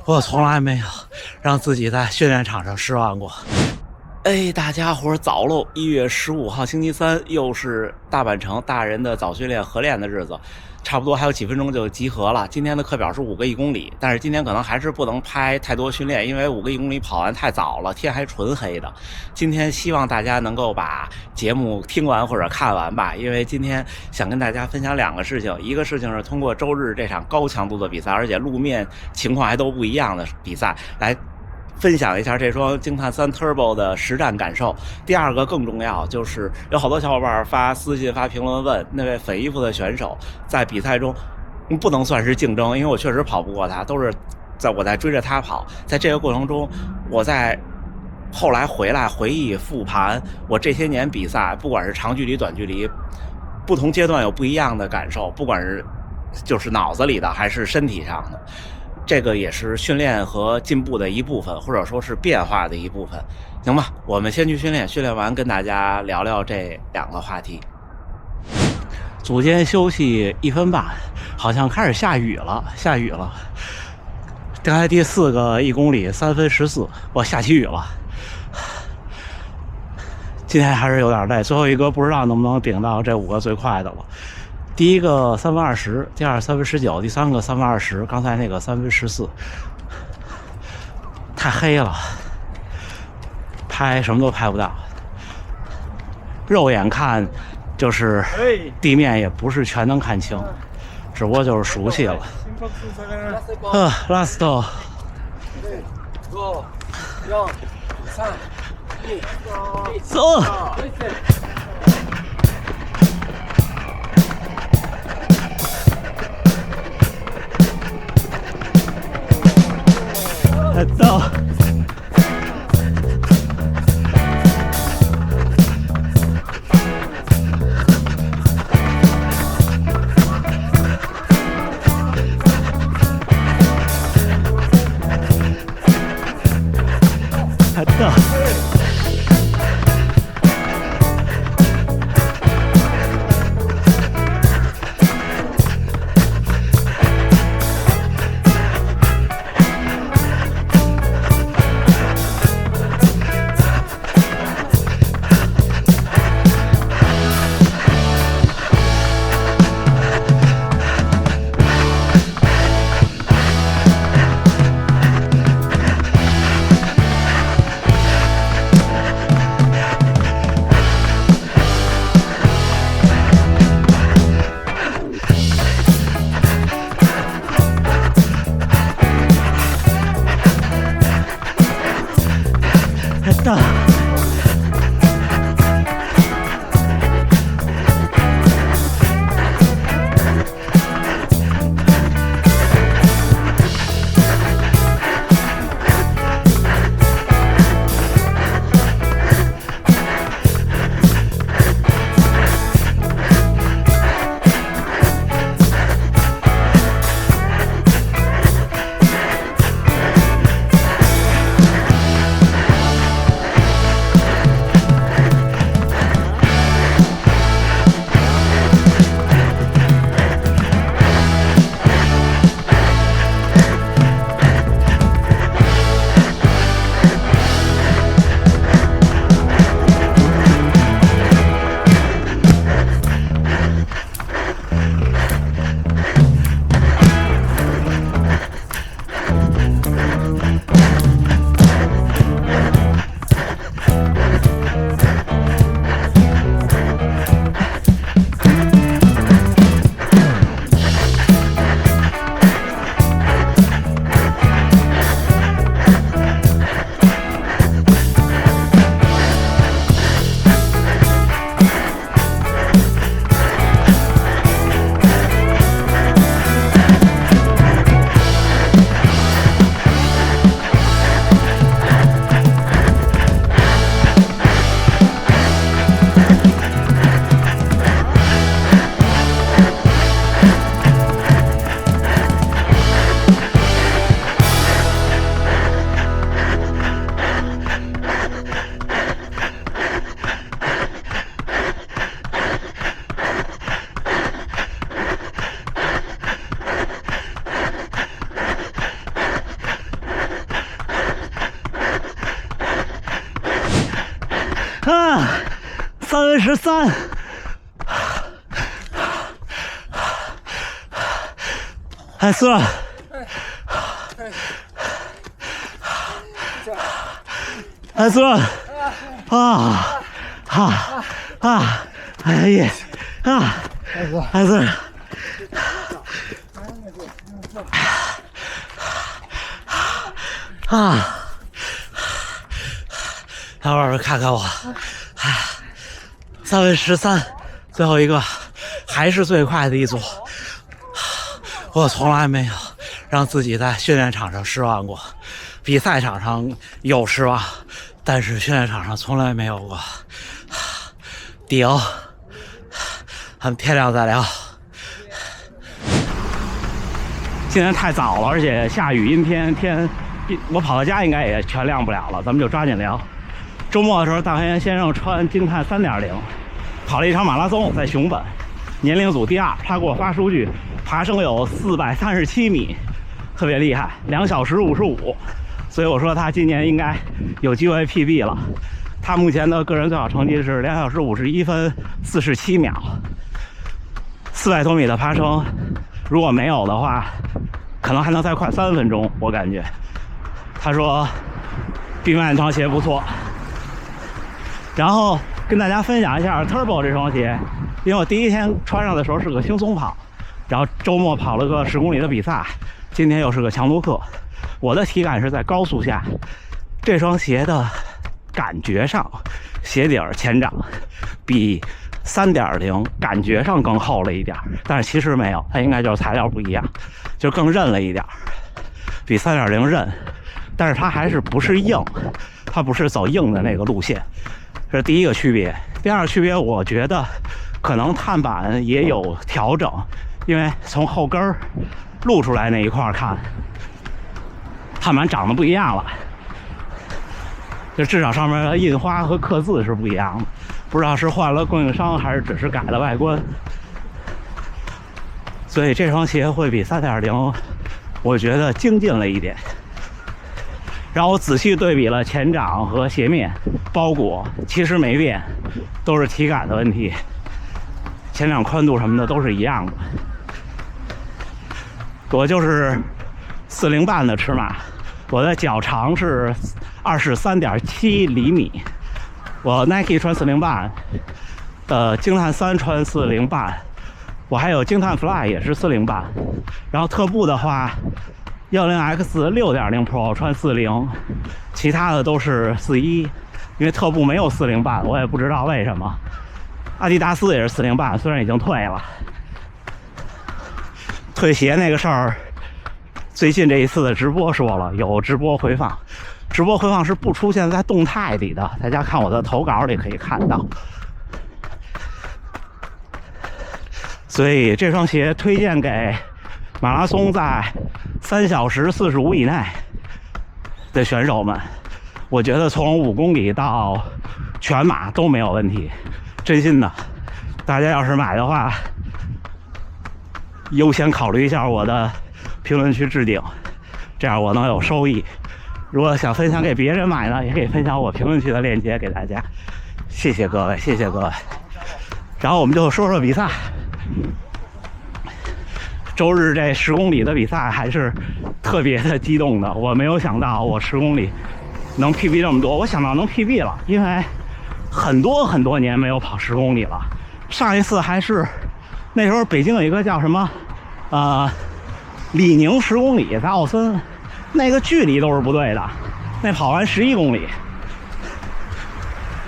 我从来没有让自己在训练场上失望过。哎，大家伙早喽！1月15号星期三，又是大阪城大人的早训练合练的日子，差不多还有几分钟就集合了。今天的课表是5个1公里，但是今天可能还是不能拍太多训练，因为5个1公里跑完太早了，天还纯黑的。今天希望大家能够把节目听完或者看完吧，因为今天想跟大家分享2个事情，一个事情是通过周日这场高强度的比赛，而且路面情况还都不一样的比赛来分享一下这双惊叹3 Turbo 的实战感受。第二个更重要，就是有好多小伙伴发私信发评论问那位粉衣服的选手在比赛中不能算是竞争，因为我确实跑不过他，都是我在追着他跑。在这个过程中，我在后来回来回忆复盘我这些年比赛，不管是长距离短距离，不同阶段有不一样的感受，不管是就是脑子里的还是身体上的，这个也是训练和进步的一部分，或者说是变化的一部分。行吧，我们先去训练，训练完跟大家聊聊这2个话题。组间休息1分半，好像开始下雨了。刚才第4个1公里3分14，我下起雨了。今天还是有点累，最后一个不知道能不能顶到这5个最快的了。第一个3分20，第二3分19，第3个3分20，刚才那个3分14，太黑了，拍什么都拍不到。肉眼看就是地面也不是全能看清，只不过就是熟悉了。ラスト。5、4、3、2、走。走。13，还4，还4，哎呀，还4，待会儿看看我，3分13，最后一个还是最快的一组。我从来没有让自己在训练场上失望过，比赛场上有失望，但是训练场上从来没有过。顶，咱们天亮再聊。今天太早了，而且下雨阴天，我跑到家应该也全亮不了了，咱们就抓紧聊。周末的时候，大黑先生穿惊叹3.0，跑了一场马拉松，在熊本，年龄组第2。他给我发数据，爬升有437米，特别厉害，2小时55。所以我说他今年应该有机会 PB 了。他目前的个人最好成绩是2小时51分47秒，400多米的爬升，如果没有的话，可能还能再快3分钟，我感觉。他说闭麦那双鞋不错。然后跟大家分享一下 Turbo 这双鞋，因为我第一天穿上的时候是个轻松跑，然后周末跑了个10公里的比赛，今天又是个强度课。我的体感是在高速下，这双鞋的感觉上，鞋底前掌比3.0感觉上更厚了一点，但是其实没有，它应该就是材料不一样，就更韧了一点，比3.0韧，但是它还是不是硬，它不是走硬的那个路线。这是第一个区别。第二个区别，我觉得可能碳板也有调整，因为从后跟露出来那一块看，碳板长得不一样了，就至少上面的印花和刻字是不一样的，不知道是换了供应商还是只是改了外观。所以这双鞋会比3.0，我觉得精进了一点。然后我仔细对比了前掌和鞋面包裹，其实没变，都是体感的问题，前掌宽度什么的都是一样的。我就是40半的尺码，我的脚长是23.7厘米，我 Nike 穿40半，惊叹3穿40半，我还有惊叹 Fly 也是40半，然后特步的话10X 6.0 Pro 穿40，其他的都是41，因为特步没有40半，我也不知道为什么。阿迪达斯也是40半，虽然已经退了。退鞋那个事儿，最近这一次的直播说了，有直播回放，直播回放是不出现在动态里的，大家看我的投稿里可以看到。所以这双鞋推荐给马拉松在3小时45以内的选手们，我觉得从5公里到全马都没有问题，真心的。大家要是买的话，优先考虑一下我的评论区置顶，这样我能有收益。如果想分享给别人买呢，也可以分享我评论区的链接给大家。谢谢各位，谢谢各位。然后我们就说说比赛。周日这10公里的比赛还是特别的激动的，我没有想到我10公里能 PB 这么多，我想到能 PB 了，因为很多年没有跑10公里了。上一次还是那时候北京有一个叫什么李宁10公里，在奥森，那个距离都是不对的，那跑完11公里，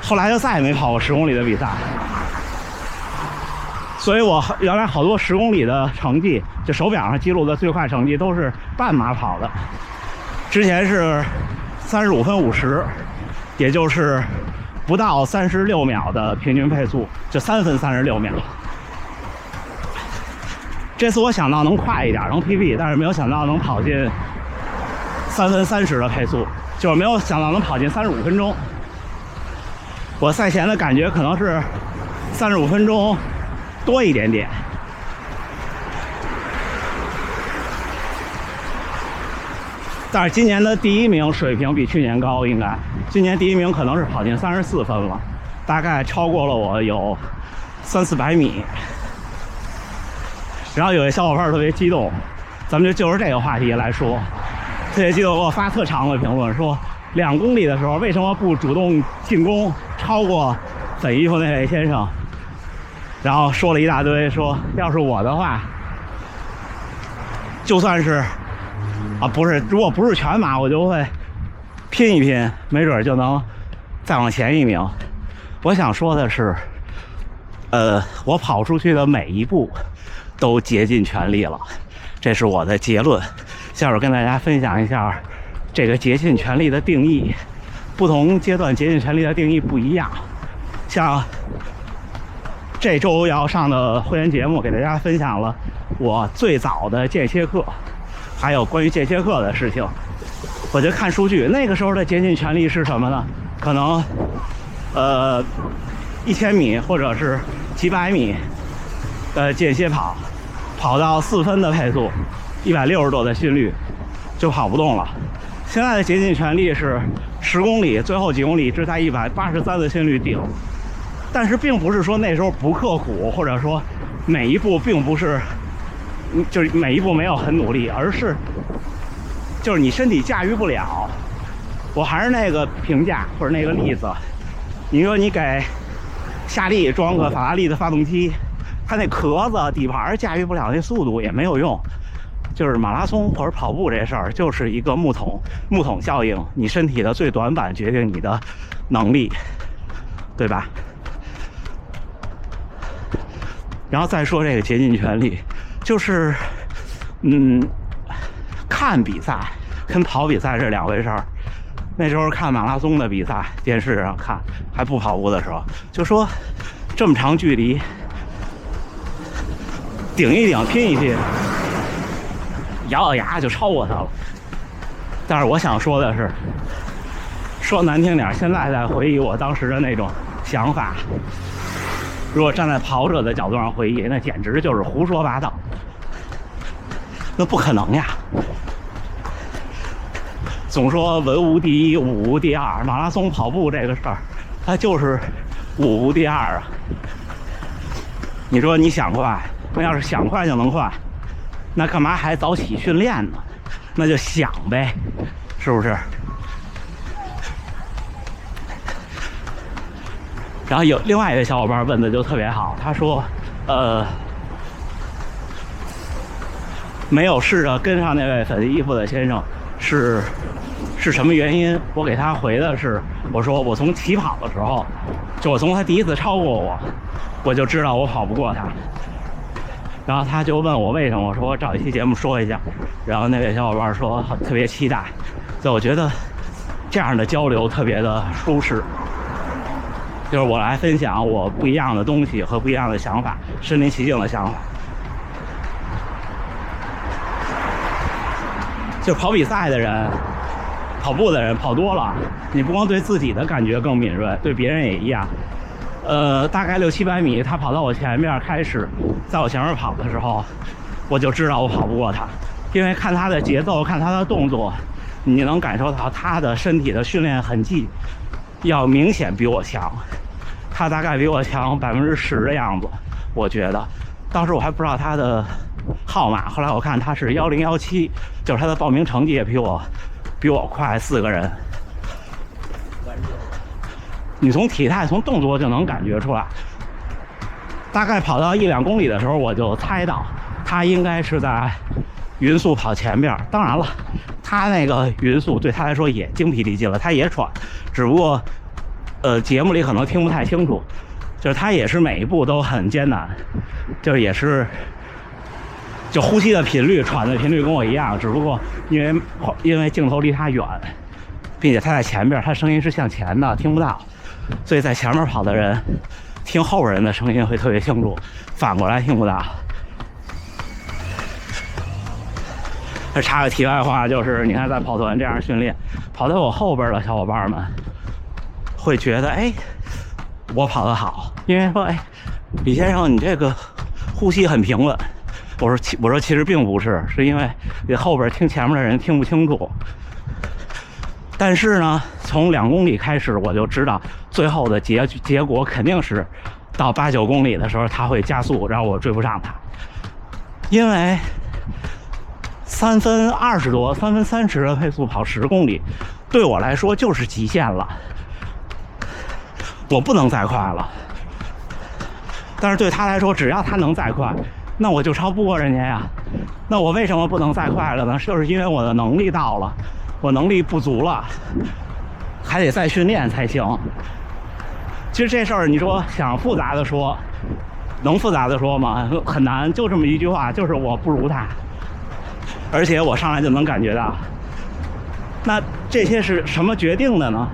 后来就再也没跑过10公里的比赛。所以我原来好多10公里的成绩，就手表上记录的最快成绩都是半马跑的。之前是35分50，也就是不到36秒的平均配速，就3分36秒。这次我想到能快一点，能 PB， 但是没有想到能跑进3分30的配速，就是没有想到能跑进35分钟。我赛前的感觉可能是35分钟多一点点，但是今年的第1名水平比去年高，应该今年第1名可能是跑进34分了，大概超过了我有300-400米。然后有些小伙伴特别激动，咱们就着这个话题来说，特别激动，给我发特长的评论说，2公里的时候为什么不主动进攻，超过粉衣服那位先生？然后说了一大堆，说要是我的话，就算是不是，如果不是全马，我就会拼一拼，没准就能再往前1名。我想说的是，我跑出去的每一步都竭尽全力了，这是我的结论。下面跟大家分享一下这个竭尽全力的定义，不同阶段竭尽全力的定义不一样。像这周要上的会员节目，给大家分享了我最早的间歇课，还有关于间歇课的事情。我就看数据，那个时候的竭尽全力是什么呢？可能1000米或者是几百米的间歇跑，跑到4分的配速，160多的心率就跑不动了。现在的竭尽全力是10公里，最后几公里只在183的心率顶。但是并不是说那时候不刻苦，或者说每一步并不是，就是每一步没有很努力，而是就是你身体驾驭不了。我还是那个评价或者那个例子，你说你给夏利装个法拉利的发动机，它那壳子底盘驾驭不了那速度也没有用。就是马拉松或者跑步这事儿，就是一个木桶效应，你身体的最短板决定你的能力，对吧？然后再说这个竭尽全力，就是看比赛跟跑比赛是2回事儿。那时候看马拉松的比赛，电视上看，还不跑步的时候，就说这么长距离顶一顶拼一拼，咬牙就超过他了。但是我想说的是，说难听点，现在在回忆我当时的那种想法，如果站在跑者的角度上回忆，那简直就是胡说八道，那不可能呀。总说文无第一，武无第二，马拉松跑步这个事儿，它就是武无第二啊。你说你想快，那要是想快就能快，那干嘛还早起训练呢？那就想呗，是不是？然后有另外一位小伙伴问的就特别好，他说没有试着跟上那位粉衣服的先生是什么原因？我给他回的是，我说我从起跑的时候，就我从他第一次超过我就知道我跑不过他。然后他就问我为什么，我说我找一期节目说一下。然后那位小伙伴说特别期待，所以我觉得这样的交流特别的舒适，就是我来分享我不一样的东西和不一样的想法，身临其境的想法。就跑比赛的人，跑步的人跑多了，你不光对自己的感觉更敏锐，对别人也一样。大概600-700米，他跑到我前面，开始在我前面跑的时候，我就知道我跑不过他，因为看他的节奏，看他的动作，你能感受到他的身体的训练痕迹要明显比我强，他大概比我强10%的样子，我觉得。当时我还不知道他的号码，后来我看他是1017，就是他的报名成绩也比我快4个人。你从体态从动作就能感觉出来。大概跑到1-2公里的时候，我就猜到他应该是在匀速跑前边。当然了，他那个匀速对他来说也精疲力尽了，他也喘，只不过节目里可能听不太清楚，就是他也是每一步都很艰难，就是也是就呼吸的频率、喘的频率跟我一样，只不过因为镜头离他远，并且他在前边，他声音是向前的，听不到，所以在前面跑的人听后边人的声音会特别清楚，反过来听不到。插个题外话，就是你看在跑团这样训练，跑在我后边的小伙伴们会觉得，哎，我跑得好，因为说，哎，李先生你这个呼吸很平稳。我说其实并不是，是因为你后边听前面的人听不清楚。但是呢，从2公里开始我就知道，最后的结果肯定是到8、9公里的时候他会加速，让我追不上他。因为3分20多、3分30的配速跑10公里，对我来说就是极限了，我不能再快了。但是对他来说，只要他能再快，那我就超不过人家呀。那我为什么不能再快了呢？就是因为我的能力到了，我能力不足了，还得再训练才行。其实这事儿你说想复杂的说，能复杂的说吗？很难，就这么一句话，就是我不如他，而且我上来就能感觉到。那这些是什么决定的呢？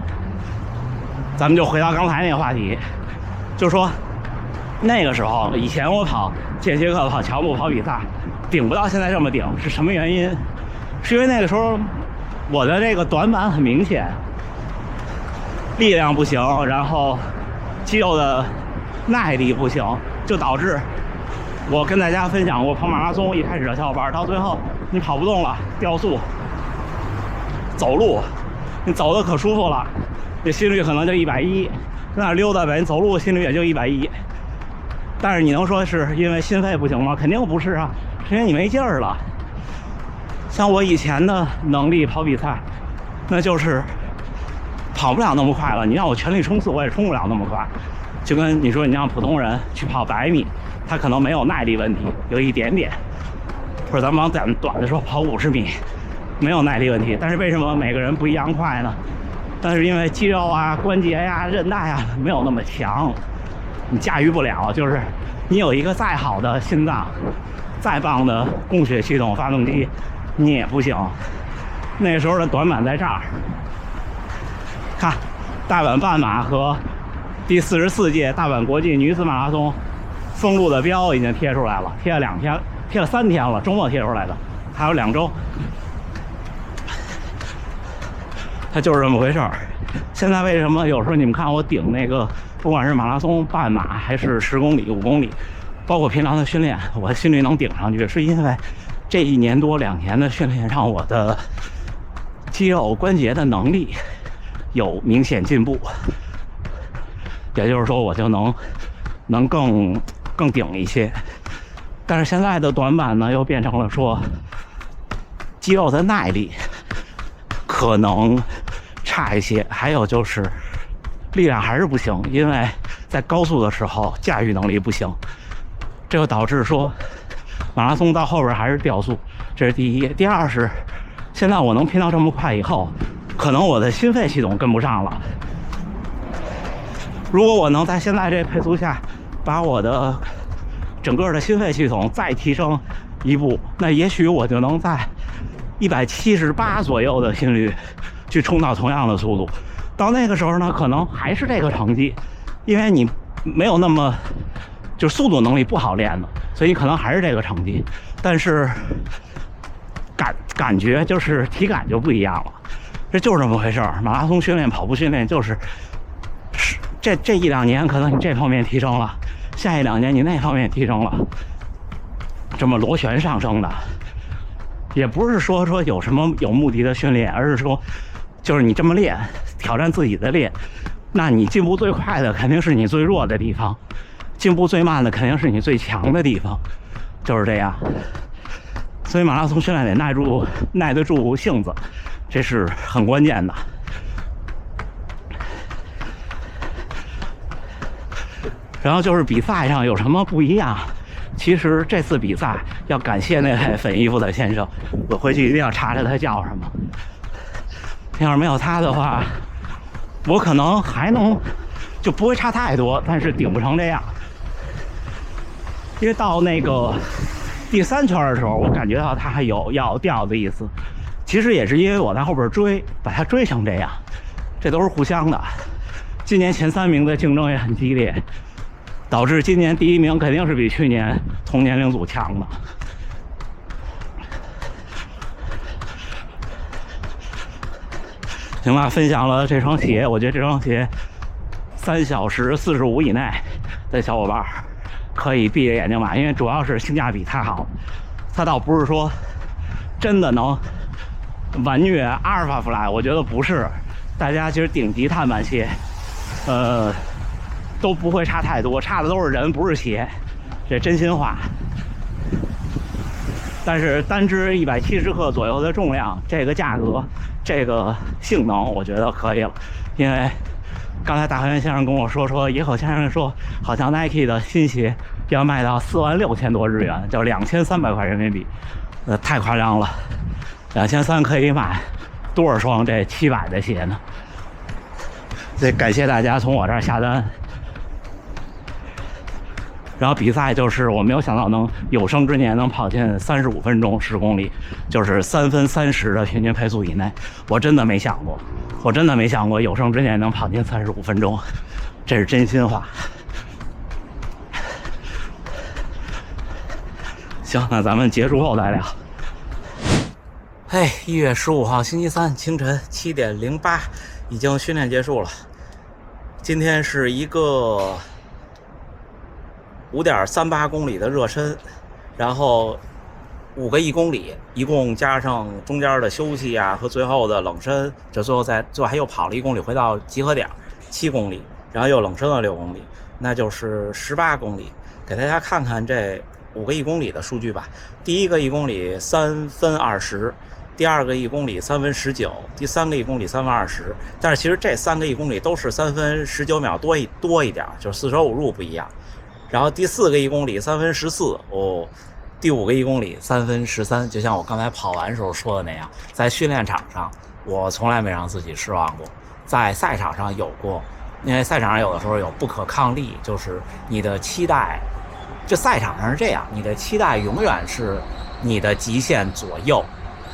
咱们就回到刚才那个话题，就是说那个时候以前我跑间歇课、跑乔木、跑比赛顶不到现在这么顶，是什么原因？是因为那个时候我的这个短板很明显，力量不行，然后肌肉的耐力不行，就导致我跟大家分享过跑马拉松一开始的小伙伴，到最后你跑不动了，掉速，走路你走的可舒服了，这心率可能就110，在那溜达呗，你走路心率也就110。但是你能说是因为心肺不行吗？肯定不是啊，是因为你没劲儿了。像我以前的能力跑比赛，那就是跑不了那么快了。你让我全力冲刺，我也冲不了那么快。就跟你说，你让普通人去跑100米，他可能没有耐力问题，有一点点。或者咱们往短的说，跑50米，没有耐力问题。但是为什么每个人不一样快呢？但是因为肌肉啊、关节呀、韧带啊没有那么强，你驾驭不了。就是你有一个再好的心脏，再棒的供血系统、发动机，你也不行。那时候的短板在这儿。看，大阪半马和第44届大阪国际女子马拉松封路的标已经贴出来了，贴了2天，贴了3天了，周末贴出来的，还有2周。它就是这么回事儿。现在为什么有时候你们看我顶那个，不管是马拉松、半马还是10公里、5公里，包括平常的训练，我的心率能顶上去，是因为这1年多2年的训练让我的肌肉关节的能力有明显进步。也就是说，我就能更顶一些。但是现在的短板呢，又变成了说肌肉的耐力可能差一些，还有就是力量还是不行，因为在高速的时候驾驭能力不行，这就导致说马拉松到后边还是掉速，这是第一。第二是现在我能拼到这么快以后，可能我的心肺系统跟不上了。如果我能在现在这配速下把我的整个的心肺系统再提升一步，那也许我就能在178左右的心率去冲到同样的速度。到那个时候呢，可能还是这个成绩，因为你没有那么就是速度能力不好练的，所以你可能还是这个成绩，但是感觉就是体感就不一样了。这就是这么回事儿。马拉松训练、跑步训练就是这1、2年可能你这方面提升了，下1、2年你那方面提升了，这么螺旋上升的。也不是说有什么有目的的训练，而是说就是你这么练，挑战自己的练，那你进步最快的肯定是你最弱的地方，进步最慢的肯定是你最强的地方，就是这样。所以马拉松训练得耐得住性子，这是很关键的。然后就是比赛上有什么不一样？其实这次比赛要感谢那位粉衣服的先生，我回去一定要查查他叫什么。要是没有他的话，我可能还能就不会差太多，但是顶不成这样。因为到那个第3圈的时候，我感觉到他还有要掉的意思。其实也是因为我在后边追，把他追成这样，这都是互相的。今年前3名的竞争也很激烈，导致今年第1名肯定是比去年同年龄组强的。行吧，分享了这双鞋，我觉得这双鞋3小时45以内的小伙伴可以闭着眼睛买，因为主要是性价比太好。它倒不是说真的能完虐阿尔法 Fly，我觉得不是。大家其实顶级碳板鞋都不会差太多，差的都是人，不是鞋，这真心话。但是单支170克左右的重量，这个价格，这个性能，我觉得可以了。因为刚才大元先生跟我说，野口先生说，好像 Nike 的新鞋要卖到46000多日元，就2300块人民币，太夸张了。2300可以买多少双这700的鞋呢？所以感谢大家从我这儿下单。然后比赛就是我没有想到能有生之年能跑进35分钟10公里，就是3分30的平均配速以内。我真的没想过有生之年能跑进35分钟，这是真心话。行，那咱们结束后再聊。1月15号星期三清晨7点08，已经训练结束了。今天是一个5.38公里的热身，然后5个1公里，一共加上中间的休息啊和最后的冷身，这最后还又跑了1公里回到集合点7公里，然后又冷身了6公里，那就是18公里。给大家看看这5个1公里的数据吧。第一个1公里3分20，第二个1公里3分19，第三个1公里3分20。但是其实这3个1公里都是3分19秒多一点，就是四舍五入不一样。然后第4个1公里3分14哦，第5个1公里3分13。就像我刚才跑完时候说的那样，在训练场上我从来没让自己失望过，在赛场上有过，因为赛场上有的时候有不可抗力，就是你的期待，这赛场上是这样，你的期待永远是你的极限左右，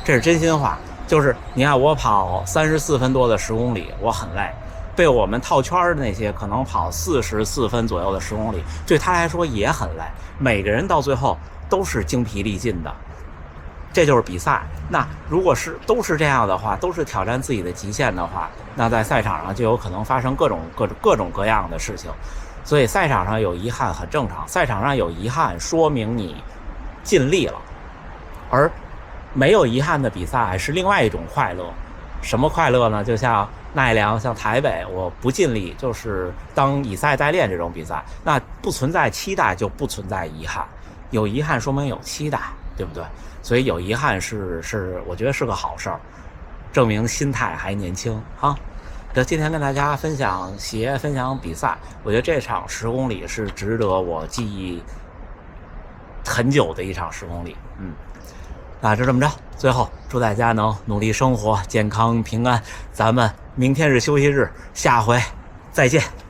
这是真心话。就是你看我跑34分多的10公里，我很累。被我们套圈的那些可能跑44分左右的10公里，对他来说也很累。每个人到最后都是精疲力尽的，这就是比赛。那如果都是这样的话，都是挑战自己的极限的话，那在赛场上就有可能发生各种各样的事情。所以赛场上有遗憾很正常，赛场上有遗憾说明你尽力了，而没有遗憾的比赛是另外一种快乐。什么快乐呢？就像奈良、像台北，我不尽力，就是当以赛代练这种比赛，那不存在期待就不存在遗憾，有遗憾说明有期待，对不对？所以有遗憾是我觉得是个好事儿，证明心态还年轻哈。这今天跟大家分享鞋，分享比赛，我觉得这场10公里是值得我记忆很久的一场10公里。那就这么着，最后祝大家能努力生活，健康平安。咱们明天是休息日，下回再见。